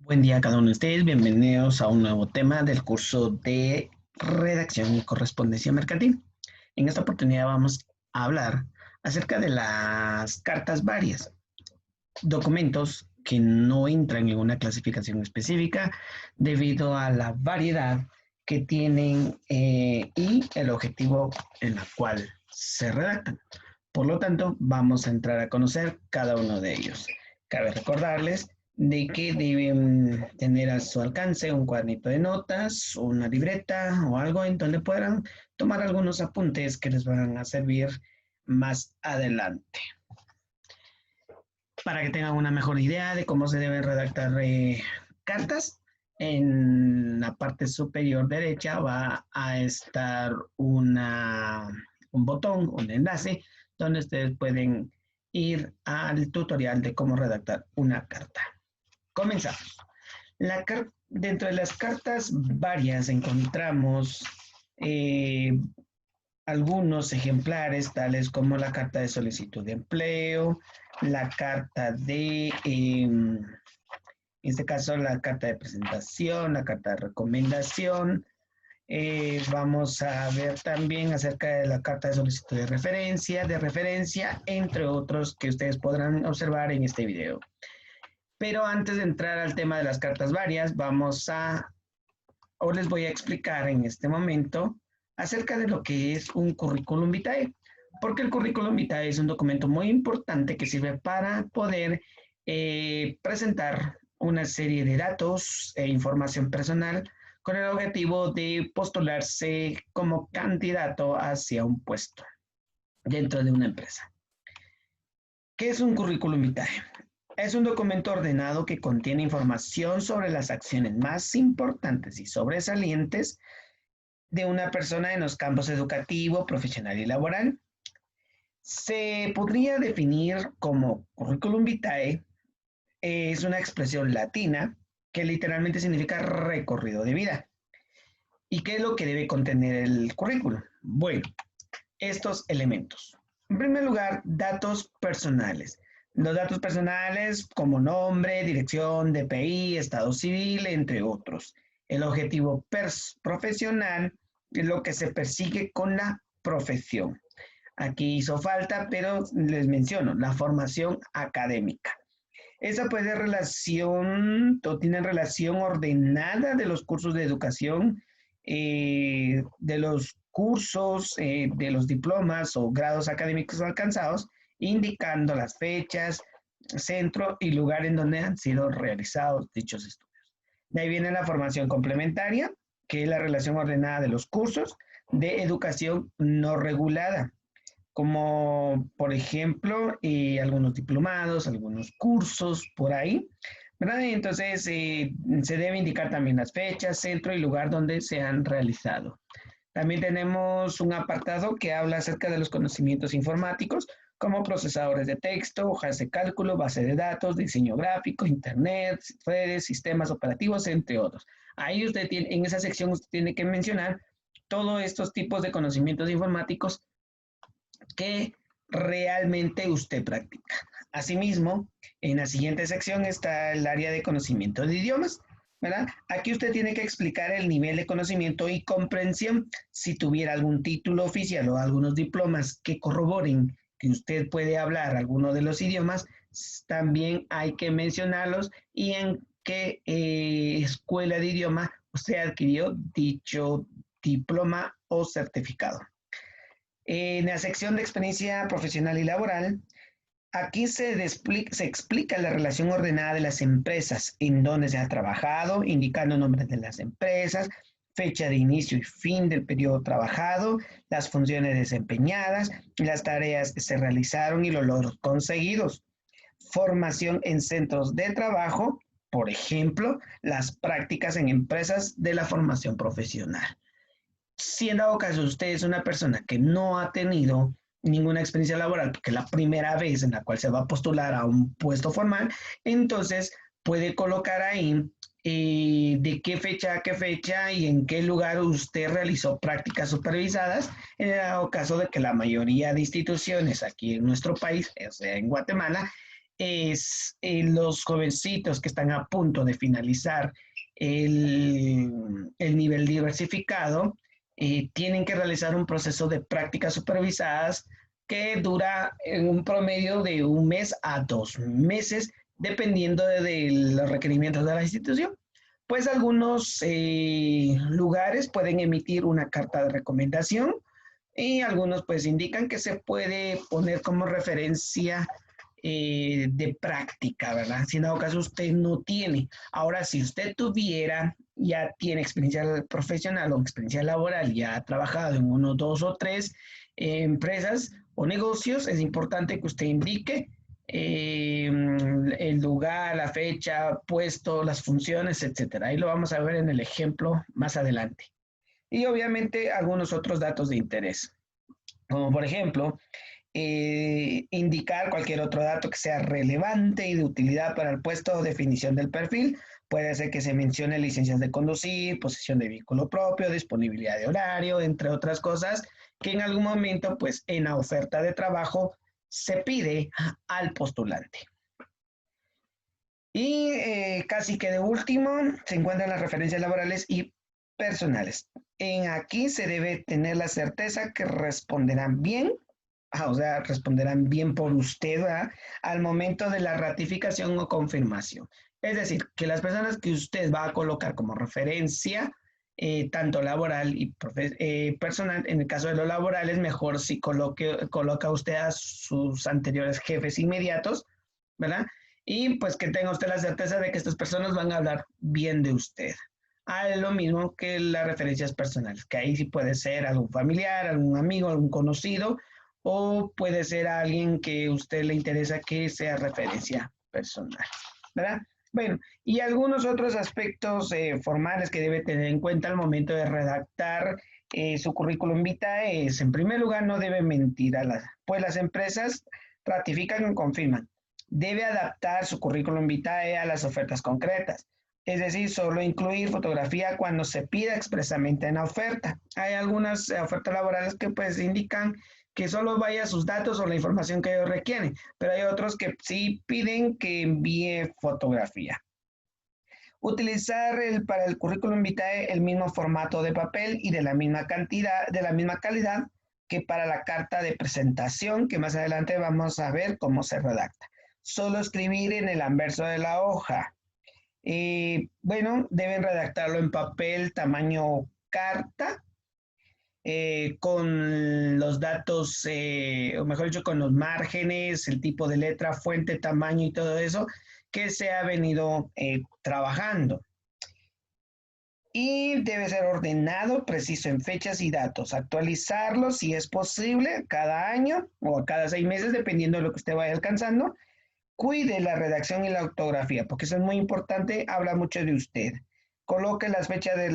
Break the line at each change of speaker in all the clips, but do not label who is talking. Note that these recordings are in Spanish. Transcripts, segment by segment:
Buen día a cada uno de ustedes, bienvenidos a un nuevo tema del curso de redacción y correspondencia mercantil. En esta oportunidad vamos a hablar acerca de las cartas varias, documentos que no entran en una clasificación específica debido a la variedad que tienen y el objetivo en la cual se redactan. Por lo tanto, vamos a entrar a conocer cada uno de ellos. Cabe recordarles de que deben tener a su alcance un cuadernito de notas, una libreta o algo en donde puedan tomar algunos apuntes que les van a servir más adelante. Para que tengan una mejor idea de cómo se deben redactar cartas, en la parte superior derecha va a estar un botón, un enlace, donde ustedes pueden ir al tutorial de cómo redactar una carta. Comenzamos. Dentro de las cartas varias encontramos algunos ejemplares, tales como la carta de solicitud de empleo, la carta en este caso, la carta de presentación, la carta de recomendación. Vamos a ver también acerca de la carta de solicitud de referencia, entre otros que ustedes podrán observar en este video. Pero antes de entrar al tema de las cartas varias, o les voy a explicar en este momento acerca de lo que es un currículum vitae, porque el currículum vitae es un documento muy importante que sirve para poder presentar una serie de datos e información personal con el objetivo de postularse como candidato hacia un puesto dentro de una empresa. ¿Qué es un currículum vitae? Es un documento ordenado que contiene información sobre las acciones más importantes y sobresalientes de una persona en los campos educativo, profesional y laboral. Se podría definir como curriculum vitae, es una expresión latina que literalmente significa recorrido de vida. ¿Y qué es lo que debe contener el currículum? Bueno, estos elementos. En primer lugar, datos personales. Los datos personales como nombre, dirección, DPI, estado civil, entre otros. El objetivo profesional es lo que se persigue con la profesión. Aquí hizo falta, pero les menciono, la formación académica. Esa puede relación, o tiene relación ordenada de los cursos de educación, de los cursos, de los diplomas o grados académicos alcanzados, indicando las fechas, centro y lugar en donde han sido realizados dichos estudios. De ahí viene la formación complementaria, que es la relación ordenada de los cursos de educación no regulada, como por ejemplo algunos diplomados, algunos cursos por ahí, ¿verdad? Entonces se debe indicar también las fechas, centro y lugar donde se han realizado. También tenemos un apartado que habla acerca de los conocimientos informáticos, como procesadores de texto, hojas de cálculo, base de datos, diseño gráfico, internet, redes, sistemas operativos, entre otros. Ahí usted tiene, en esa sección usted tiene que mencionar todos estos tipos de conocimientos informáticos que realmente usted practica. Asimismo, en la siguiente sección está el área de conocimiento de idiomas, ¿verdad? Aquí usted tiene que explicar el nivel de conocimiento y comprensión. Si tuviera algún título oficial o algunos diplomas que corroboren que usted puede hablar alguno de los idiomas, también hay que mencionarlos y en qué escuela de idioma usted adquirió dicho diploma o certificado. En la sección de experiencia profesional y laboral, aquí se explica la relación ordenada de las empresas, en donde se ha trabajado, indicando nombres de las empresas, fecha de inicio y fin del periodo trabajado, las funciones desempeñadas, las tareas que se realizaron y los logros conseguidos. Formación en centros de trabajo, por ejemplo, las prácticas en empresas de la formación profesional. Si en dado caso usted es una persona que no ha tenido ninguna experiencia laboral, porque es la primera vez en la cual se va a postular a un puesto formal, entonces puede colocar ahí de qué fecha a qué fecha y en qué lugar usted realizó prácticas supervisadas, en el caso de que la mayoría de instituciones aquí en nuestro país, o sea, en Guatemala, es los jovencitos que están a punto de finalizar el nivel diversificado, tienen que realizar un proceso de prácticas supervisadas que dura en un promedio de 1 mes a 2 meses, dependiendo de los requerimientos de la institución. Pues algunos lugares pueden emitir una carta de recomendación y algunos pues indican que se puede poner como referencia de práctica, ¿verdad? Si en dado caso usted no tiene. Ahora, si usted tuviera, ya tiene experiencia profesional o experiencia laboral, ya ha trabajado en 1, 2 o 3 empresas o negocios, es importante que usted indique el lugar, la fecha, puesto, las funciones, etcétera. Ahí lo vamos a ver en el ejemplo más adelante. Y obviamente algunos otros datos de interés, como por ejemplo, indicar cualquier otro dato que sea relevante y de utilidad para el puesto o definición del perfil. Puede ser que se mencione licencias de conducir, posesión de vehículo propio, disponibilidad de horario, entre otras cosas, que en algún momento, pues en la oferta de trabajo, se pide al postulante. Y casi que de último se encuentran las referencias laborales y personales. En aquí se debe tener la certeza que responderán bien, o sea, responderán bien por usted, ¿verdad? Al momento de la ratificación o confirmación. Es decir, que las personas que usted va a colocar como referencia, tanto laboral y personal, en el caso de lo laboral es mejor si coloca usted a sus anteriores jefes inmediatos, ¿verdad? Y pues que tenga usted la certeza de que estas personas van a hablar bien de usted. Lo mismo que las referencias personales, que ahí sí puede ser algún familiar, algún amigo, algún conocido, o puede ser alguien que a usted le interesa que sea referencia personal, ¿verdad? Bueno, y algunos otros aspectos formales que debe tener en cuenta al momento de redactar su currículum vitae es, en primer lugar, no debe mentir pues las empresas ratifican y confirman. Debe adaptar su currículum vitae a las ofertas concretas. Es decir, solo incluir fotografía cuando se pida expresamente en la oferta. Hay algunas ofertas laborales que pues indican que solo vaya sus datos o la información que ellos requieren, pero hay otros que sí piden que envíe fotografía. Utilizar para el currículum vitae el mismo formato de papel y de la misma cantidad, de la misma calidad que para la carta de presentación, que más adelante vamos a ver cómo se redacta. Solo escribir en el anverso de la hoja. Bueno, deben redactarlo en papel tamaño carta, con los datos, o mejor dicho, con los márgenes, el tipo de letra, fuente, tamaño y todo eso que se ha venido trabajando. Y debe ser ordenado, preciso en fechas y datos. Actualizarlo si es posible cada año o cada 6 meses, dependiendo de lo que usted vaya alcanzando. Cuide la redacción y la ortografía, porque eso es muy importante, habla mucho de usted. Coloque la fecha de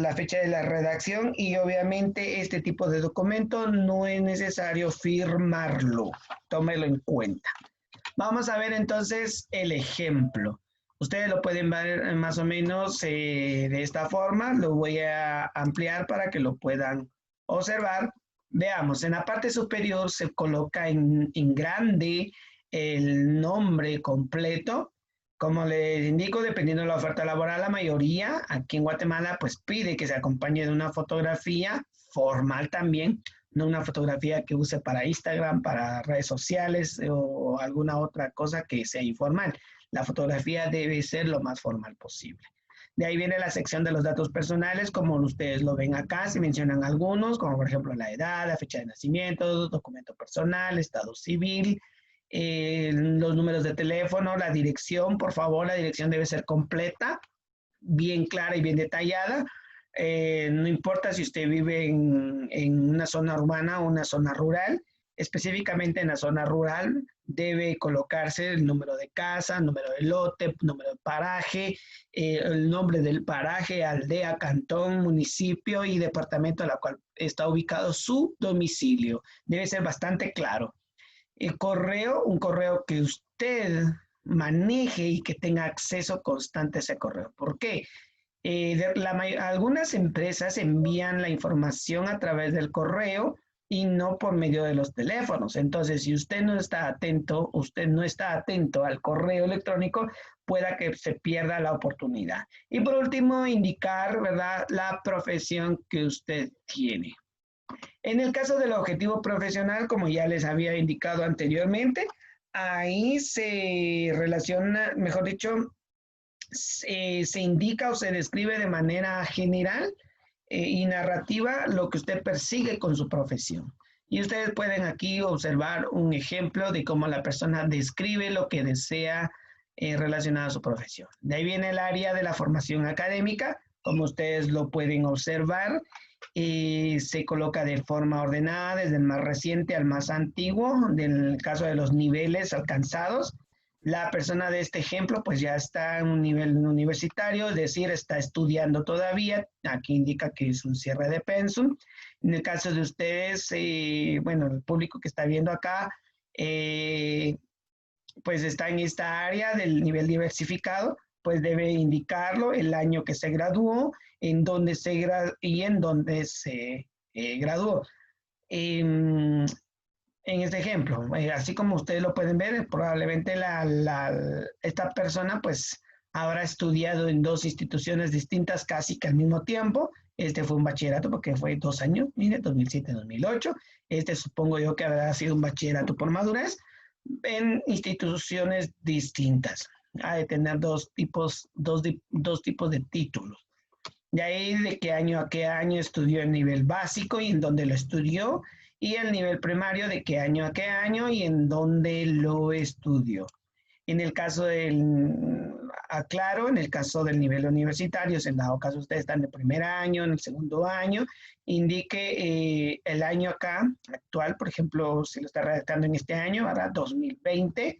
la redacción y obviamente este tipo de documento no es necesario firmarlo. Tómelo en cuenta. Vamos a ver entonces el ejemplo. Ustedes lo pueden ver más o menos de esta forma. Lo voy a ampliar para que lo puedan observar. Veamos, en la parte superior se coloca en grande el nombre completo. Como les indico, dependiendo de la oferta laboral, la mayoría aquí en Guatemala pues pide que se acompañe de una fotografía formal también, no una fotografía que use para Instagram, para redes sociales o alguna otra cosa que sea informal. La fotografía debe ser lo más formal posible. De ahí viene la sección de los datos personales, como ustedes lo ven acá, se mencionan algunos, como por ejemplo la edad, la fecha de nacimiento, documento personal, estado civil, los números de teléfono, la dirección, por favor, la dirección debe ser completa, bien clara y bien detallada. No importa si usted vive en una zona urbana o una zona rural, específicamente en la zona rural debe colocarse el número de casa, número de lote, número de paraje, el nombre del paraje, aldea, cantón, municipio y departamento a la cual está ubicado su domicilio. Debe ser bastante claro. El correo, un correo que usted maneje y que tenga acceso constante a ese correo. ¿Por qué? Algunas empresas envían la información a través del correo y no por medio de los teléfonos. Entonces, si usted no está atento al correo electrónico, pueda que se pierda la oportunidad. Y por último, indicar, ¿verdad?, la profesión que usted tiene. En el caso del objetivo profesional, como ya les había indicado anteriormente, ahí se relaciona, mejor dicho, se indica o se describe de manera general y narrativa lo que usted persigue con su profesión. Y ustedes pueden aquí observar un ejemplo de cómo la persona describe lo que desea relacionado a su profesión. De ahí viene el área de la formación académica, como ustedes lo pueden observar, se coloca de forma ordenada desde el más reciente al más antiguo, en el caso de los niveles alcanzados. La persona de este ejemplo pues ya está en un nivel universitario, es decir, está estudiando todavía, aquí indica que es un cierre de pensum. En el caso de ustedes, bueno, el público que está viendo acá, pues está en esta área del nivel diversificado, pues debe indicarlo, el año que se graduó, en dónde se graduó. En este ejemplo, así como ustedes lo pueden ver, probablemente esta persona pues habrá estudiado en dos instituciones distintas casi que al mismo tiempo. Este fue un bachillerato porque fue 2 años, mire, 2007-2008. Este supongo yo que habrá sido un bachillerato por madurez en instituciones distintas. Ha de tener dos tipos de títulos. De ahí de qué año a qué año estudió el nivel básico y en dónde lo estudió, y el nivel primario de qué año a qué año y en dónde lo estudió. En el caso aclaro, en el caso del nivel universitario, si en dado caso ustedes están en el primer año, en el segundo año, indique el año acá, actual, por ejemplo, si lo está redactando en este año, ahora 2020,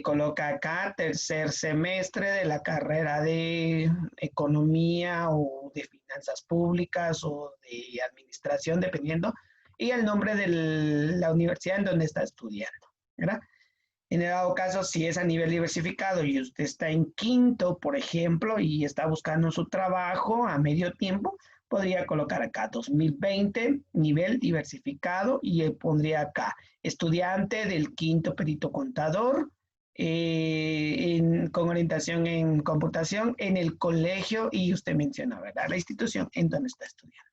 coloca acá tercer semestre de la carrera de economía o de finanzas públicas o de administración, dependiendo, y el nombre de la universidad en donde está estudiando, ¿verdad? En el dado caso, si es a nivel diversificado y usted está en quinto, por ejemplo, y está buscando su trabajo a medio tiempo, podría colocar acá 2020, nivel diversificado, y pondría acá estudiante del quinto perito contador, con orientación en computación en el colegio, y usted menciona, ¿verdad?, la institución en donde está estudiando.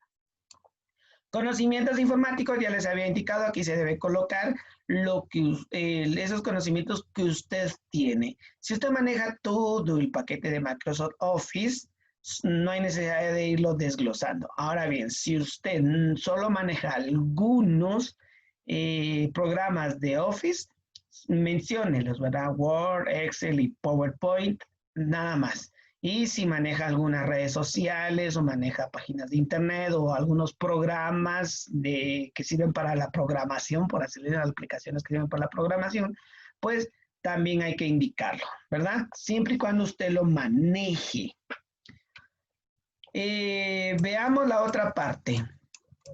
Conocimientos informáticos, ya les había indicado, aquí se debe colocar esos conocimientos que usted tiene. Si usted maneja todo el paquete de Microsoft Office, no hay necesidad de irlo desglosando. Ahora bien, si usted solo maneja algunos programas de Office, menciónelos, ¿verdad? Word, Excel y PowerPoint, nada más. Y si maneja algunas redes sociales o maneja páginas de internet o algunos programas que sirven para la programación, por así decirlo, las aplicaciones que sirven para la programación, pues también hay que indicarlo, ¿verdad? Siempre y cuando usted lo maneje. Veamos la otra parte.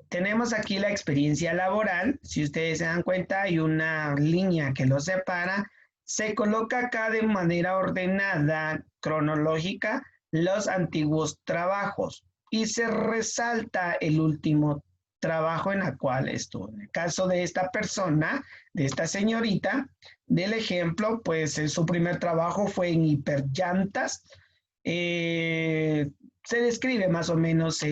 Tenemos aquí la experiencia laboral. Si ustedes se dan cuenta, hay una línea que lo separa. Se coloca acá de manera ordenada, cronológica, los antiguos trabajos y se resalta el último trabajo en el cual estuvo. En el caso de esta persona, de esta señorita, del ejemplo, pues su primer trabajo fue en Hiperllantas. Se describe más o menos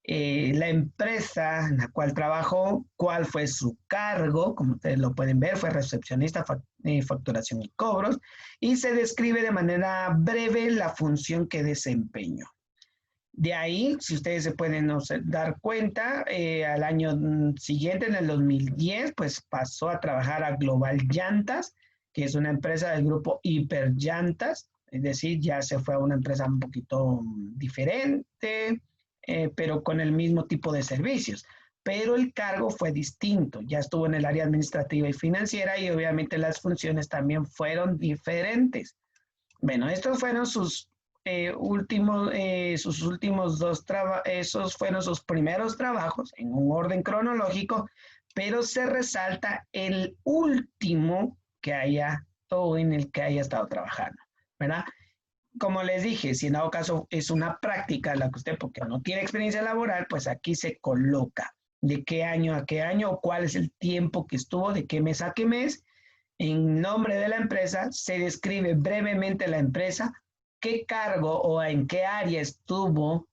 la empresa en la cual trabajó, cuál fue su cargo, como ustedes lo pueden ver, fue recepcionista, facturación y cobros, y se describe de manera breve la función que desempeñó. De ahí, si ustedes se pueden dar cuenta, al año siguiente, en el 2010, pues pasó a trabajar a Global Llantas, que es una empresa del grupo Hiperllantas, es decir, ya se fue a una empresa un poquito diferente, pero con el mismo tipo de servicios. Pero el cargo fue distinto, ya estuvo en el área administrativa y financiera y obviamente las funciones también fueron diferentes. Bueno, estos fueron sus esos fueron sus primeros trabajos en un orden cronológico, pero se resalta el último que haya o en el que haya estado trabajando, ¿verdad? Como les dije, si en dado caso es una práctica la que usted, porque no tiene experiencia laboral, pues aquí se coloca. de qué año a qué año, o cuál es el tiempo que estuvo, de qué mes a qué mes. En nombre de la empresa se describe brevemente la empresa, qué cargo o en qué área estuvo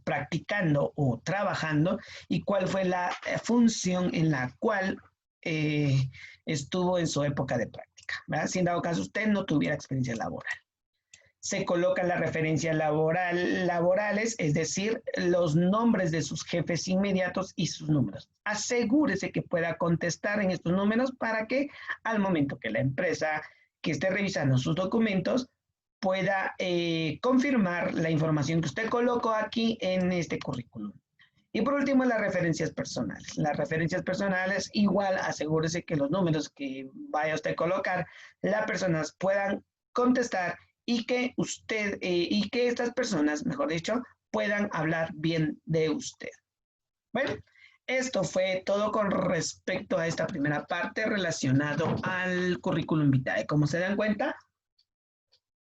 practicando o trabajando y cuál fue la función en la cual estuvo en su época de práctica, ¿verdad? Si en dado caso usted no tuviera experiencia laboral. Se colocan las referencias laborales, es decir, los nombres de sus jefes inmediatos y sus números. Asegúrese que pueda contestar en estos números para que al momento que la empresa que esté revisando sus documentos pueda confirmar la información que usted colocó aquí en este currículum. Y por último, las referencias personales. Las referencias personales, igual asegúrese que los números que vaya usted a colocar, las personas puedan contestar y que usted, y que estas personas, mejor dicho, puedan hablar bien de usted. Bueno, esto fue todo con respecto a esta primera parte relacionado al currículum vitae. Como se dan cuenta,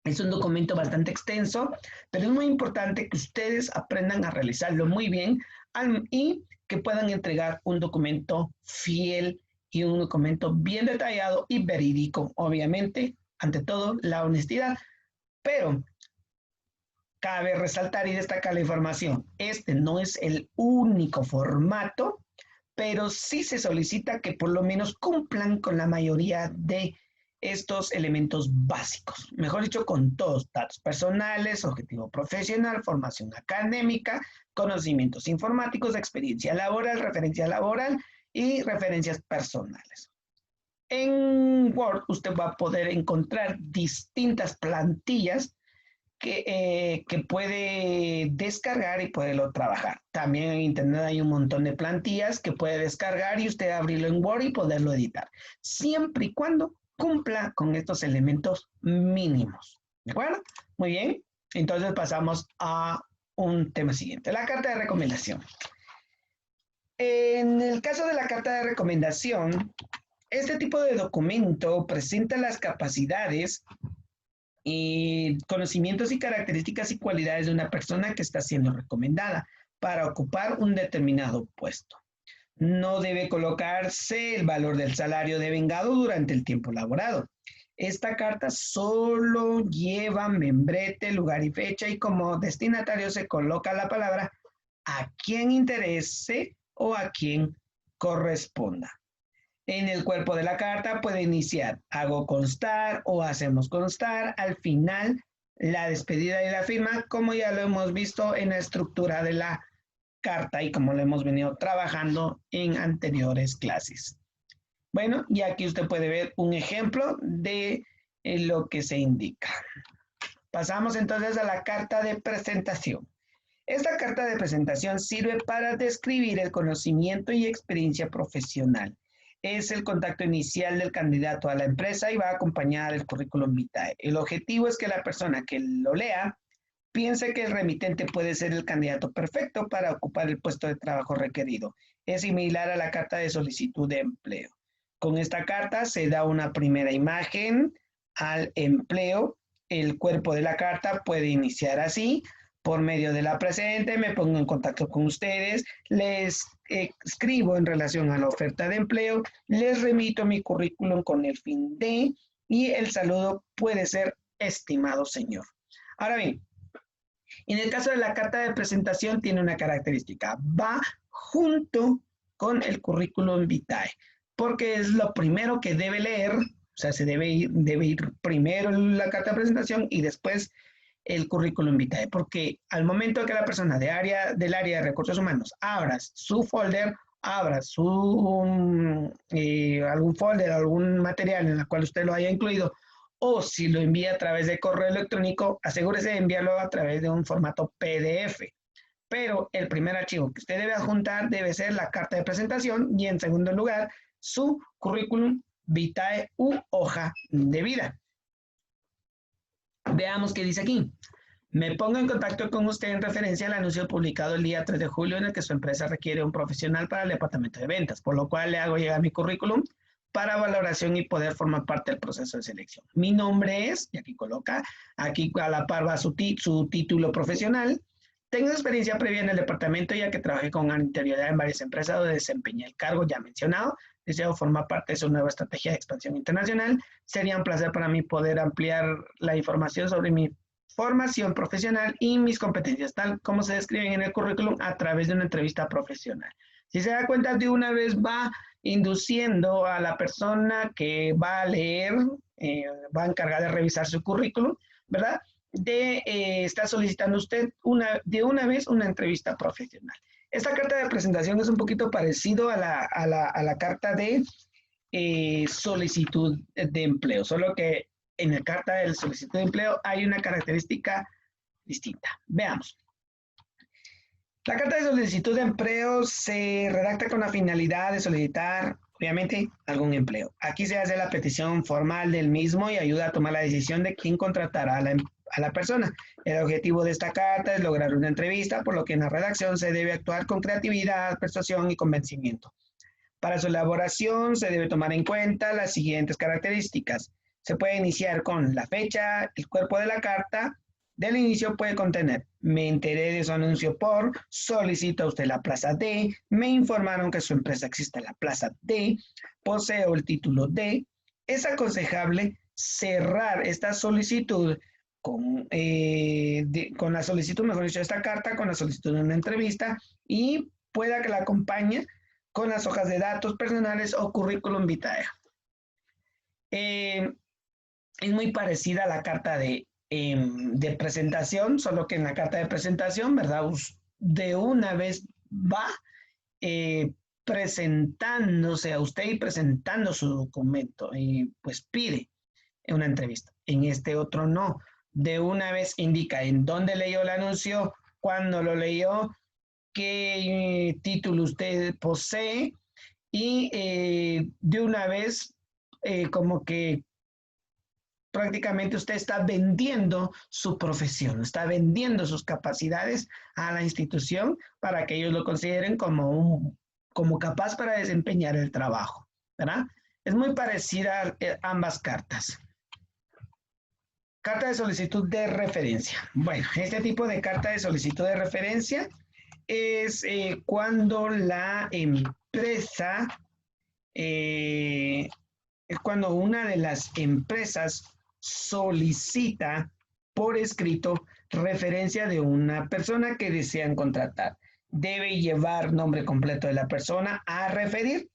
es un documento bastante extenso, pero es muy importante que ustedes aprendan a realizarlo muy bien y que puedan entregar un documento fiel y un documento bien detallado y verídico. Obviamente, ante todo, la honestidad. Pero cabe resaltar y destacar la información. Este no es el único formato, pero sí se solicita que por lo menos cumplan con la mayoría de estos elementos básicos. Mejor dicho, con todos, datos personales, objetivo profesional, formación académica, conocimientos informáticos, experiencia laboral, referencia laboral y referencias personales. En Word usted va a poder encontrar distintas plantillas que puede descargar y poderlo trabajar. También en Internet hay un montón de plantillas que puede descargar y usted abrirlo en Word y poderlo editar, siempre y cuando cumpla con estos elementos mínimos. ¿De acuerdo? Muy bien. Entonces pasamos a un tema siguiente, la carta de recomendación. En el caso de la carta de recomendación, este tipo de documento presenta las capacidades y conocimientos y características y cualidades de una persona que está siendo recomendada para ocupar un determinado puesto. No debe colocarse el valor del salario devengado durante el tiempo laborado. Esta carta solo lleva membrete, lugar y fecha y como destinatario se coloca la palabra a quien interese o a quien corresponda. En el cuerpo de la carta puede iniciar hago constar o hacemos constar. Al final, la despedida y la firma, como ya lo hemos visto en la estructura de la carta y como lo hemos venido trabajando en anteriores clases. Bueno, y aquí usted puede ver un ejemplo de lo que se indica. Pasamos entonces a la carta de presentación. Esta carta de presentación sirve para describir el conocimiento y experiencia profesional. Es el contacto inicial del candidato a la empresa y va acompañada del currículum vitae. El objetivo es que la persona que lo lea piense que el remitente puede ser el candidato perfecto para ocupar el puesto de trabajo requerido. Es similar a la carta de solicitud de empleo. Con esta carta se da una primera imagen al empleo. El cuerpo de la carta puede iniciar así. Por medio de la presente me pongo en contacto con ustedes, les escribo en relación a la oferta de empleo, les remito mi currículum con el fin de, y el saludo puede ser estimado señor. Ahora bien, en el caso de la carta de presentación tiene una característica, va junto con el currículum vitae, porque es lo primero que debe leer, o sea, se debe ir primero la carta de presentación y después el currículum vitae, porque al momento que la persona del área de recursos humanos abra su folder, abra algún folder, algún material en el cual usted lo haya incluido, o si lo envía a través de correo electrónico, asegúrese de enviarlo a través de un formato PDF. Pero el primer archivo que usted debe adjuntar debe ser la carta de presentación y en segundo lugar, su currículum vitae u hoja de vida. Veamos qué dice aquí. Me pongo en contacto con usted en referencia al anuncio publicado el día 3 de julio en el que su empresa requiere un profesional para el departamento de ventas, por lo cual le hago llegar mi currículum para valoración y poder formar parte del proceso de selección. Mi nombre es, y aquí coloca, aquí a la par va su título profesional, Tengo experiencia previa en el departamento ya que trabajé con anterioridad en varias empresas donde desempeñé el cargo ya mencionado. Deseo formar parte de su nueva estrategia de expansión internacional. Sería un placer para mí poder ampliar la información sobre mi formación profesional y mis competencias, tal como se describen en el currículum a través de una entrevista profesional. Si se da cuenta, de una vez va induciendo a la persona que va a leer, va a encargar de revisar su currículum, ¿verdad? Está solicitando usted de una vez una entrevista profesional. Esta carta de presentación es un poquito parecido a la carta de solicitud de empleo, solo que en la carta de solicitud de empleo hay una característica distinta. Veamos. La carta de solicitud de empleo se redacta con la finalidad de solicitar, obviamente, algún empleo. Aquí se hace la petición formal del mismo y ayuda a tomar la decisión de quién contratará a la persona. El objetivo de esta carta es lograr una entrevista, por lo que en la redacción se debe actuar con creatividad, persuasión y convencimiento. Para su elaboración se debe tomar en cuenta las siguientes características. Se puede iniciar con la fecha, el cuerpo de la carta. Del inicio puede contener: me enteré de su anuncio por, solicita usted la plaza D, me informaron que su empresa existe en la plaza D, poseo el título D. Es aconsejable cerrar esta solicitud con la solicitud, mejor dicho, esta carta con la solicitud de una entrevista y pueda que la acompañe con las hojas de datos personales o currículum vitae. Es muy parecida a la carta de presentación, solo que en la carta de presentación, ¿verdad? De una vez va presentándose a usted y presentando su documento y pues pide una entrevista. En este otro no. De una vez indica en dónde leyó el anuncio, cuándo lo leyó, qué título usted posee y de una vez como que prácticamente usted está vendiendo su profesión, está vendiendo sus capacidades a la institución para que ellos lo consideren como capaz para desempeñar el trabajo, ¿verdad? Es muy parecida a ambas cartas. Carta de solicitud de referencia. Bueno, este tipo de carta de solicitud de referencia es cuando la empresa, es cuando una de las empresas solicita por escrito referencia de una persona que desean contratar. Debe llevar nombre completo de la persona a referir,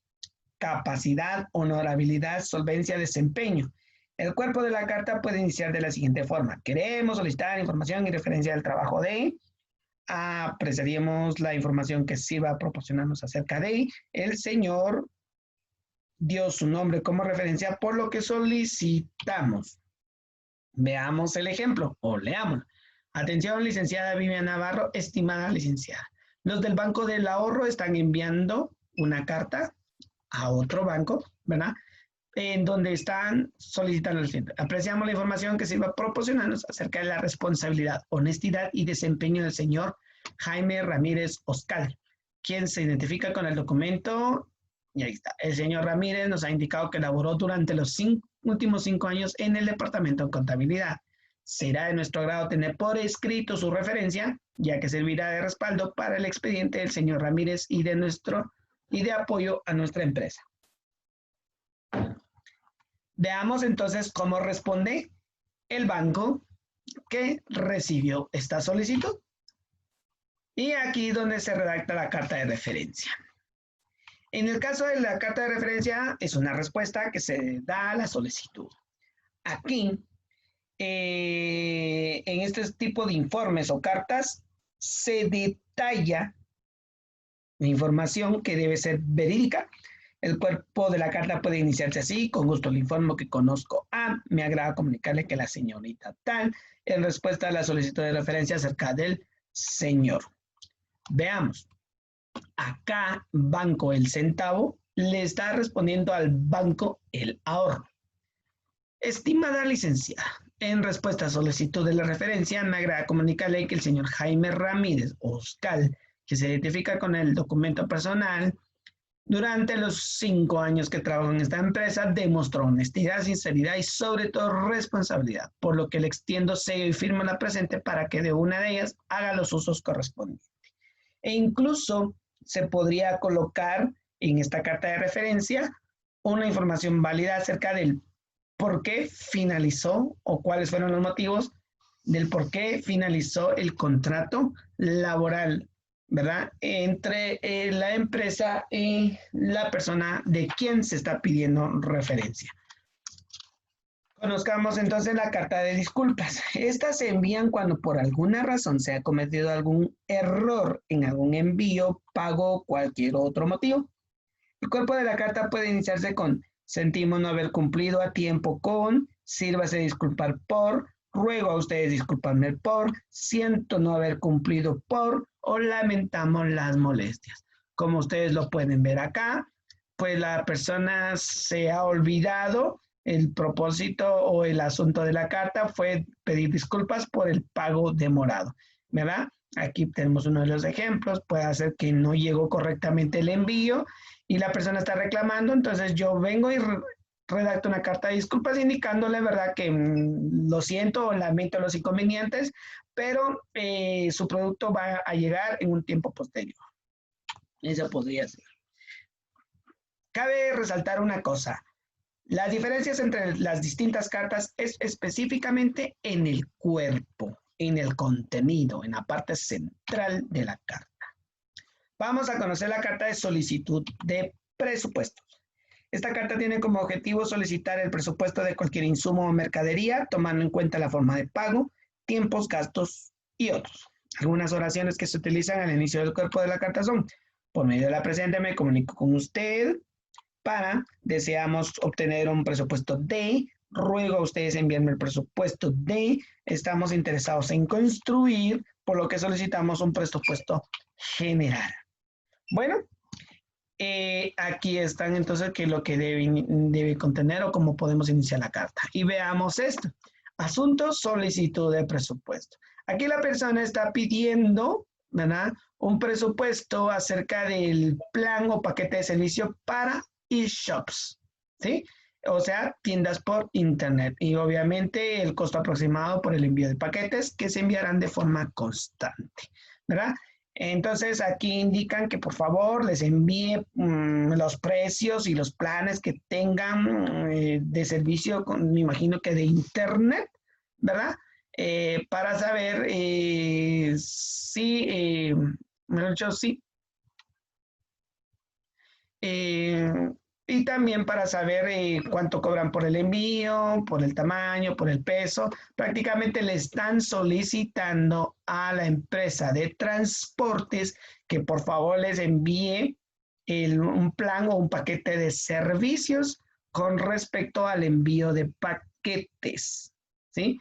capacidad, honorabilidad, solvencia, desempeño. El cuerpo de la carta puede iniciar de la siguiente forma: queremos solicitar información y referencia del trabajo de, apreciaríamos la información que sirva a proporcionarnos acerca de, el señor dio su nombre como referencia por lo que solicitamos. Veamos el ejemplo o leamos. Atención, licenciada Vivian Navarro, estimada licenciada. Los del Banco del Ahorro están enviando una carta a otro banco, ¿verdad? En donde están solicitando el siguiente. Apreciamos la información que sirva a proporcionarnos acerca de la responsabilidad, honestidad y desempeño del señor Jaime Ramírez Oscal, quien se identifica con el documento. Y ahí está. El señor Ramírez nos ha indicado que laboró durante los últimos 5 años en el departamento de contabilidad. Será de nuestro agrado tener por escrito su referencia, ya que servirá de respaldo para el expediente del señor Ramírez y de apoyo a nuestra empresa. Veamos entonces cómo responde el banco que recibió esta solicitud. Y aquí donde se redacta la carta de referencia. En el caso de la carta de referencia, es una respuesta que se da a la solicitud. Aquí, en este tipo de informes o cartas, se detalla la información que debe ser verídica. El cuerpo de la carta puede iniciarse así: con gusto le informo que conozco a, me agrada comunicarle que la señorita tal, en respuesta a la solicitud de referencia acerca del señor. Veamos. Acá, Banco El Centavo le está respondiendo al Banco El Ahorro. Estimada licenciada, en respuesta a solicitud de la referencia, me agrada comunicarle que el señor Jaime Ramírez Oscal, que se identifica con el documento personal, Durante los 5 años que trabajó en esta empresa, demostró honestidad, sinceridad y sobre todo responsabilidad, por lo que le extiendo sello y firma la presente para que de una de ellas haga los usos correspondientes. E incluso se podría colocar en esta carta de referencia una información válida acerca del por qué finalizó o cuáles fueron los motivos del por qué finalizó el contrato laboral, ¿verdad? Entre la empresa y la persona de quien se está pidiendo referencia. Conozcamos entonces la carta de disculpas. Estas se envían cuando por alguna razón se ha cometido algún error en algún envío, pago o cualquier otro motivo. El cuerpo de la carta puede iniciarse con sentimos no haber cumplido a tiempo con, sírvase disculpar por, ruego a ustedes disculparme por, siento no haber cumplido por o lamentamos las molestias. Como ustedes lo pueden ver acá, pues la persona se ha olvidado el propósito o el asunto de la carta fue pedir disculpas por el pago demorado, ¿verdad? Aquí tenemos uno de los ejemplos, puede ser que no llegó correctamente el envío y la persona está reclamando, entonces yo vengo y redacto una carta de disculpas indicándole, ¿verdad? Que lo siento o lamento los inconvenientes, pero su producto va a llegar en un tiempo posterior. Eso podría ser. Cabe resaltar una cosa. Las diferencias entre las distintas cartas es específicamente en el cuerpo, en el contenido, en la parte central de la carta. Vamos a conocer la carta de solicitud de presupuestos. Esta carta tiene como objetivo solicitar el presupuesto de cualquier insumo o mercadería, tomando en cuenta la forma de pago, tiempos, gastos y otros. Algunas oraciones que se utilizan al inicio del cuerpo de la carta son: por medio de la presente me comunico con usted para, deseamos obtener un presupuesto de, ruego a ustedes enviarme el presupuesto de, estamos interesados en construir, por lo que solicitamos un presupuesto general. Bueno, aquí están entonces qué es lo que debe contener o cómo podemos iniciar la carta. Y veamos esto. Asunto, solicitud de presupuesto. Aquí la persona está pidiendo, ¿verdad?, un presupuesto acerca del plan o paquete de servicio para e-shops, ¿sí? O sea, tiendas por internet. Y obviamente el costo aproximado por el envío de paquetes que se enviarán de forma constante, ¿verdad? Entonces aquí indican que por favor les envíe los precios y los planes que tengan de servicio, me imagino que de internet, ¿verdad? Para saber si, mejor dicho, sí. Y también para saber cuánto cobran por el envío, por el tamaño, por el peso. Prácticamente le están solicitando a la empresa de transportes que por favor les envíe un plan o un paquete de servicios con respecto al envío de paquetes, ¿sí?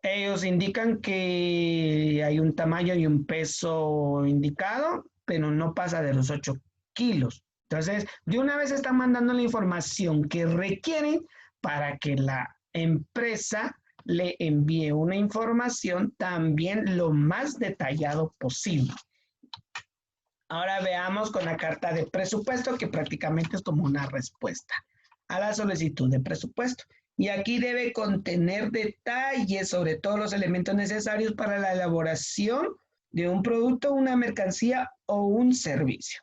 Ellos indican que hay un tamaño y un peso indicado, pero no pasa de los 8 kilos. Entonces, de una vez están mandando la información que requieren para que la empresa le envíe una información también lo más detallado posible. Ahora veamos con la carta de presupuesto, que prácticamente es como una respuesta a la solicitud de presupuesto. Y aquí debe contener detalles sobre todos los elementos necesarios para la elaboración de un producto, una mercancía o un servicio.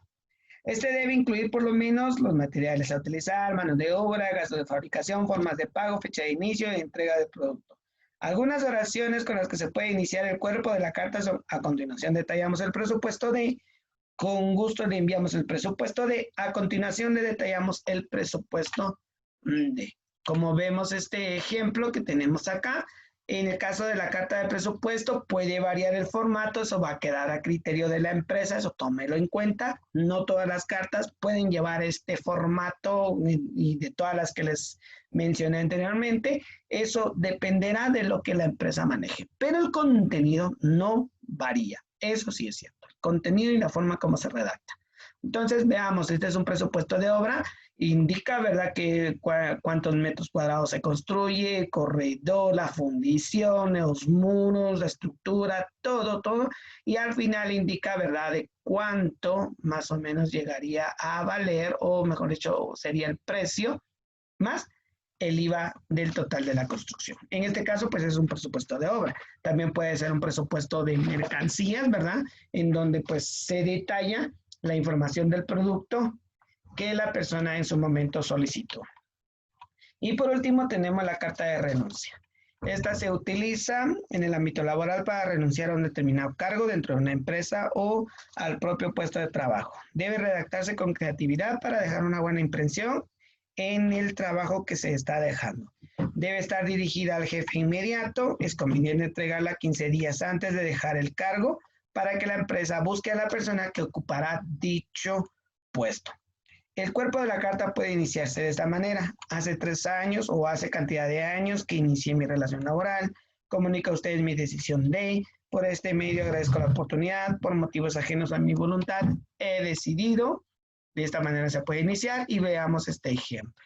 Este debe incluir por lo menos los materiales a utilizar, manos de obra, gastos de fabricación, formas de pago, fecha de inicio y entrega del producto. Algunas oraciones con las que se puede iniciar el cuerpo de la carta son: a continuación detallamos el presupuesto de, con gusto le enviamos el presupuesto de, a continuación le detallamos el presupuesto de. Como vemos este ejemplo que tenemos acá, en el caso de la carta de presupuesto puede variar el formato, eso va a quedar a criterio de la empresa, eso tómelo en cuenta. No todas las cartas pueden llevar este formato y de todas las que les mencioné anteriormente, eso dependerá de lo que la empresa maneje, pero el contenido no varía, eso sí es cierto, el contenido y la forma como se redacta. Entonces veamos, este es un presupuesto de obra indica, ¿verdad?, que cuántos metros cuadrados se construye, el corredor, la fundición, los muros, la estructura, todo, y al final indica, ¿verdad?, de cuánto más o menos llegaría a valer, o mejor dicho, sería el precio, más el IVA del total de la construcción. En este caso, pues es un presupuesto de obra. También puede ser un presupuesto de mercancías, ¿verdad?, en donde pues se detalla la información del producto que la persona en su momento solicitó. Y por último tenemos la carta de renuncia. Esta se utiliza en el ámbito laboral para renunciar a un determinado cargo dentro de una empresa o al propio puesto de trabajo. Debe redactarse con creatividad para dejar una buena impresión en el trabajo que se está dejando. Debe estar dirigida al jefe inmediato. Es conveniente entregarla 15 días antes de dejar el cargo para que la empresa busque a la persona que ocupará dicho puesto. El cuerpo de la carta puede iniciarse de esta manera. Hace 3 años o hace cantidad de años que inicié mi relación laboral. Comunica a ustedes mi decisión de, por este medio agradezco la oportunidad, por motivos ajenos a mi voluntad, he decidido. De esta manera se puede iniciar y veamos este ejemplo.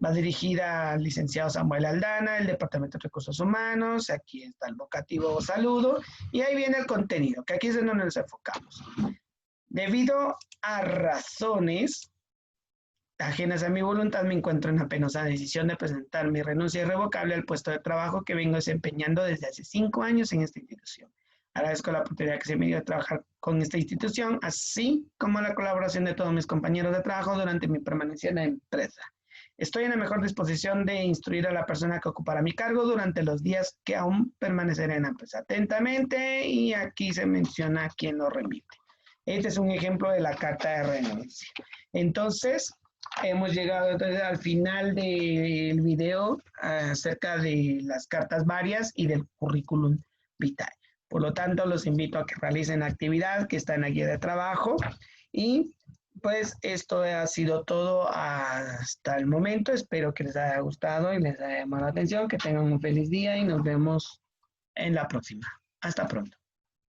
Va dirigida al licenciado Samuel Aldana, el Departamento de Recursos Humanos, aquí está el vocativo o saludo, y ahí viene el contenido, que aquí es en donde nos enfocamos. Debido a razones ajenas a mi voluntad, me encuentro en la penosa decisión de presentar mi renuncia irrevocable al puesto de trabajo que vengo desempeñando desde hace 5 años en esta institución. Agradezco la oportunidad que se me dio de trabajar con esta institución, así como la colaboración de todos mis compañeros de trabajo durante mi permanencia en la empresa. Estoy en la mejor disposición de instruir a la persona que ocupará mi cargo durante los días que aún permaneceré en la empresa. Atentamente, y aquí se menciona quién lo remite. Este es un ejemplo de la carta de renuncia. Entonces, hemos llegado entonces al final del video acerca de las cartas varias y del currículum vitae. Por lo tanto, los invito a que realicen la actividad que está en la guía de trabajo, y pues esto ha sido todo hasta el momento. Espero que les haya gustado y les haya llamado la atención, que tengan un feliz día y nos vemos en la próxima. Hasta pronto.